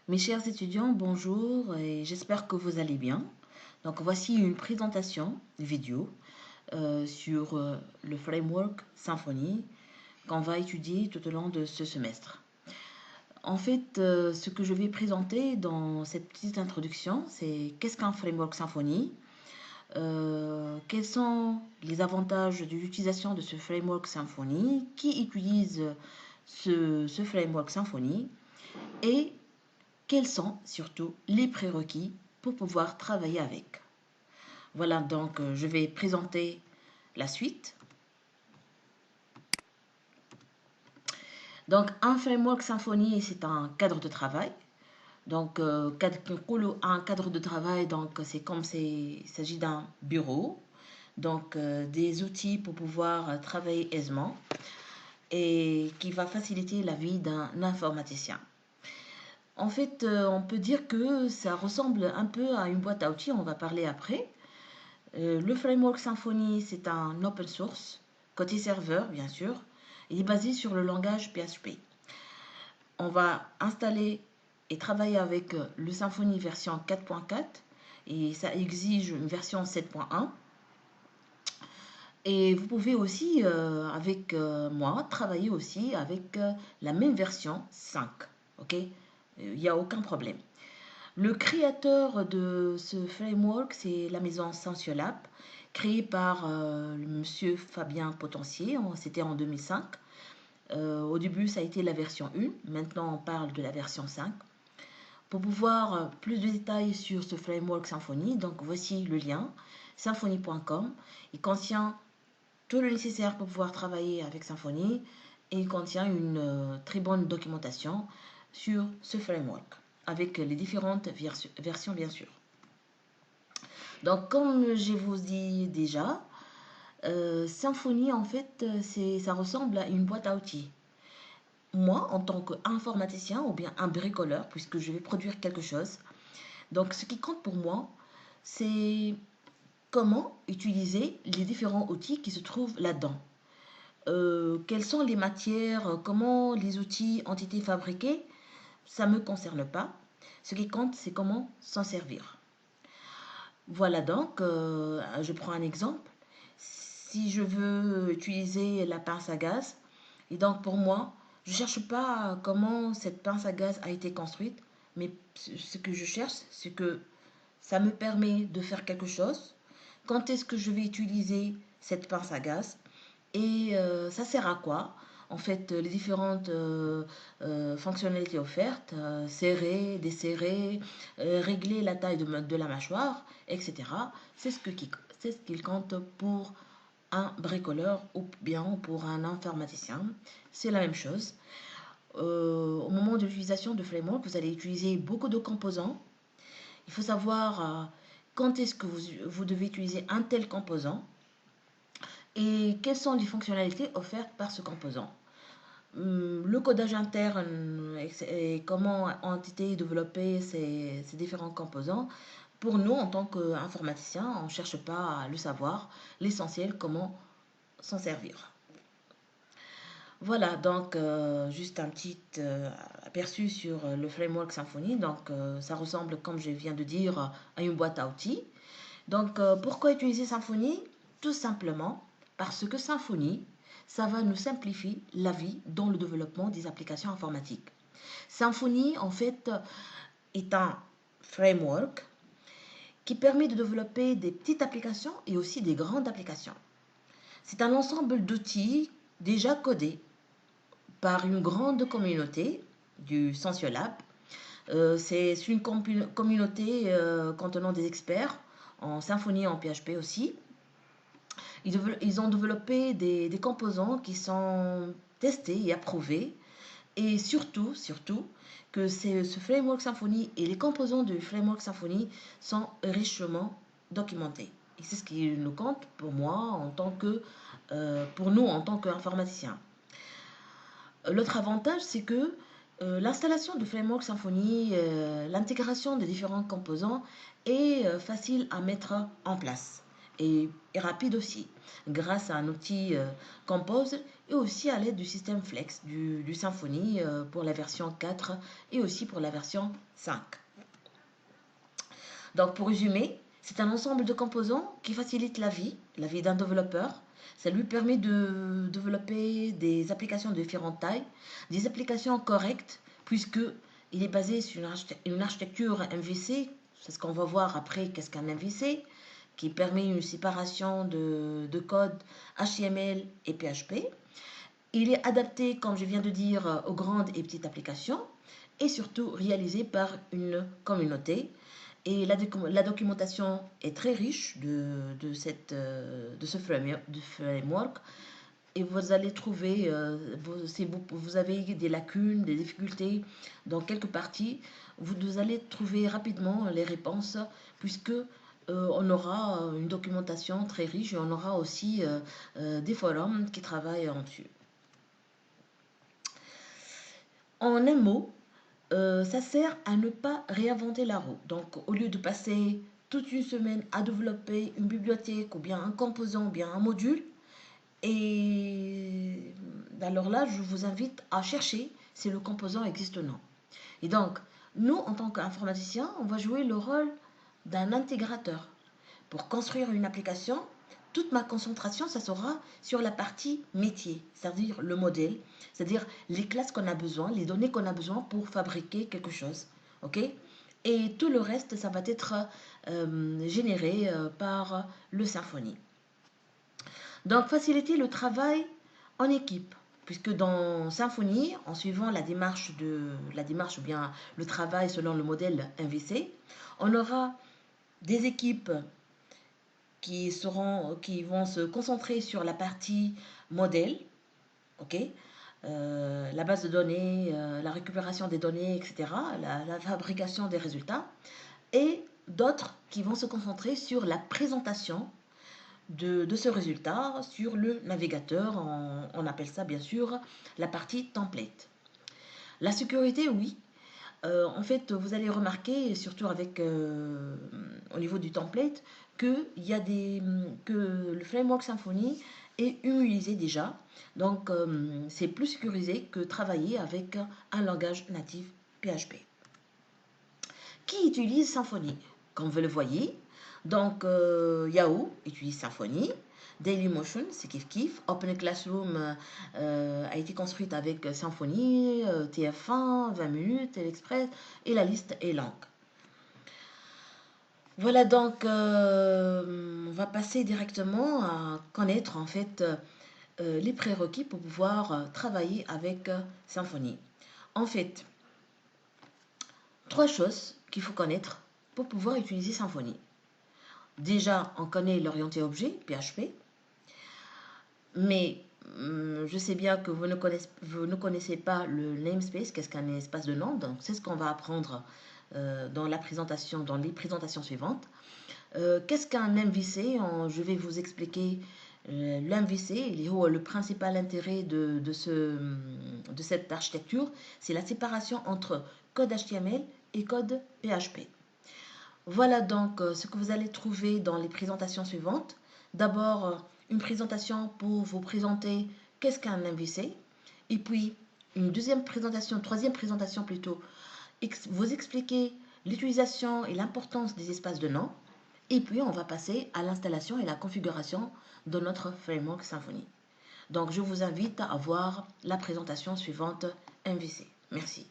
Mes chers étudiants, bonjour et j'espère que vous allez bien. Donc voici une présentation vidéo sur le framework Symfony qu'on va étudier tout au long de ce semestre. En fait, ce que je vais présenter dans cette petite introduction, c'est qu'est-ce qu'un framework Symfony, quels sont les avantages de l'utilisation de ce framework Symfony, qui utilise ce framework Symfony et quels sont surtout les prérequis pour pouvoir travailler avec. Voilà, donc je vais présenter la suite. Donc un framework Symfony, c'est un cadre de travail. Donc un cadre de travail, donc c'est comme il s'agit d'un bureau. Donc des outils pour pouvoir travailler aisément et qui va faciliter la vie d'un informaticien. En fait, on peut dire que ça ressemble un peu à une boîte à outils, on va parler après. Le framework Symfony, c'est un open source, côté serveur bien sûr. Il est basé sur le langage PHP. On va installer et travailler avec le Symfony version 4.4 et ça exige une version 7.1. Et vous pouvez aussi, avec moi, travailler aussi avec la même version 5. Ok, il n'y a aucun problème. Le créateur de ce framework, c'est la maison Sensiolab, créée par monsieur Fabien Potentier, c'était en 2005. Au début, ça a été la version 1, maintenant on parle de la version 5. Pour pouvoir plus de détails sur ce framework Symfony, donc voici le lien, symfony.com. Il contient tout le nécessaire pour pouvoir travailler avec Symfony et il contient une très bonne documentation sur ce framework avec les différentes versions bien sûr. Donc comme je vous dis déjà, Symfony en fait ça ressemble à une boîte à outils. Moi en tant qu'informaticien ou bien un bricoleur puisque je vais produire quelque chose, donc ce qui compte pour moi c'est comment utiliser les différents outils qui se trouvent là-dedans. Quelles sont les matières, comment les outils ont été fabriqués, ça ne me concerne pas. Ce qui compte, c'est comment s'en servir. Voilà donc, je prends un exemple. Si je veux utiliser la pince à gaz, et donc pour moi, je ne cherche pas comment cette pince à gaz a été construite, mais ce que je cherche, c'est que ça me permet de faire quelque chose. Quand est-ce que je vais utiliser cette pince à gaz? Et ça sert à quoi? En fait, les différentes fonctionnalités offertes, serrer, desserrer, régler la taille de la mâchoire, etc. C'est ce qu'il compte pour un bricoleur ou bien pour un informaticien. C'est la même chose. Au moment de l'utilisation de Framework, vous allez utiliser beaucoup de composants. Il faut savoir quand est-ce que vous devez utiliser un tel composant et quelles sont les fonctionnalités offertes par ce composant. Le codage interne et comment ont été développés ces différents composants. Pour nous, en tant qu'informaticiens, on ne cherche pas à le savoir. L'essentiel, comment s'en servir. Voilà, donc juste un petit aperçu sur le framework Symfony. Donc ça ressemble, comme je viens de dire, à une boîte à outils. Donc pourquoi utiliser Symfony? Tout simplement parce que Symfony, ça va nous simplifier la vie dans le développement des applications informatiques. Symfony, en fait, est un framework qui permet de développer des petites applications et aussi des grandes applications. C'est un ensemble d'outils déjà codés par une grande communauté du Sensiolab. C'est une communauté contenant des experts en Symfony et en PHP aussi. Ils ont développé des composants qui sont testés et approuvés. Et surtout, que ce framework Symfony et les composants du framework Symfony sont richement documentés. Et c'est ce qui nous compte pour moi pour nous en tant qu'informaticiens. L'autre avantage, c'est que l'installation du framework Symfony, l'intégration des différents composants est facile à mettre en place. et rapide aussi, grâce à un outil Compose et aussi à l'aide du système Flex du Symfony pour la version 4 et aussi pour la version 5. Donc pour résumer, c'est un ensemble de composants qui facilite la vie d'un développeur. Ça lui permet de développer des applications de différentes tailles, des applications correctes, puisque il est basé sur une architecture MVC. C'est ce qu'on va voir après, qu'est-ce qu'un MVC, qui permet une séparation de code HTML et PHP. Il est adapté, comme je viens de dire, aux grandes et petites applications et surtout réalisé par une communauté. Et la documentation est très riche de ce framework. Et vous allez trouver, vous avez des lacunes, des difficultés dans quelques parties, vous allez trouver rapidement les réponses puisque on aura une documentation très riche et on aura aussi des forums qui travaillent en dessus. En un mot, ça sert à ne pas réinventer la roue. Donc, au lieu de passer toute une semaine à développer une bibliothèque ou bien un composant ou bien un module, et alors là, je vous invite à chercher si le composant existe ou non. Et donc, nous, en tant qu'informaticiens, on va jouer le rôle d'un intégrateur. Pour construire une application, toute ma concentration, ça sera sur la partie métier, c'est-à-dire le modèle, c'est-à-dire les classes qu'on a besoin, les données qu'on a besoin pour fabriquer quelque chose. OK? Et tout le reste, ça va être généré par le Symfony. Donc, faciliter le travail en équipe, puisque dans Symfony, en suivant la démarche ou bien le travail selon le modèle MVC, on aura des équipes qui vont se concentrer sur la partie modèle, ok, la base de données, la récupération des données, etc., la fabrication des résultats, et d'autres qui vont se concentrer sur la présentation de ce résultat sur le navigateur. On appelle ça bien sûr la partie template. La sécurité, oui. En fait, vous allez remarquer, surtout avec au niveau du template, que le framework Symfony est immunisé déjà. Donc, c'est plus sécurisé que travailler avec un langage natif PHP. Qui utilise Symfony? Comme vous le voyez, donc Yahoo utilise Symfony. Dailymotion, c'est kiff. Open Classroom a été construite avec Symfony, TF1, 20 minutes, Telexpress, et la liste est longue. Voilà, donc on va passer directement à connaître en fait les prérequis pour pouvoir travailler avec Symfony. En fait, 3 choses qu'il faut connaître pour pouvoir utiliser Symfony. Déjà, on connaît l'orienté objet, PHP, mais je sais bien que vous ne connaissez pas le namespace, qu'est-ce qu'un espace de nom, donc c'est ce qu'on va apprendre dans les présentations suivantes. Qu'est-ce qu'un MVC? Je vais vous expliquer l'MVC. Le principal intérêt de cette architecture, c'est la séparation entre code HTML et code PHP. Voilà donc ce que vous allez trouver dans les présentations suivantes. D'abord, une présentation pour vous présenter qu'est-ce qu'un MVC. Et puis, troisième présentation plutôt, vous expliquer l'utilisation et l'importance des espaces de nom. Et puis, on va passer à l'installation et la configuration de notre framework Symfony. Donc, je vous invite à voir la présentation suivante MVC. Merci.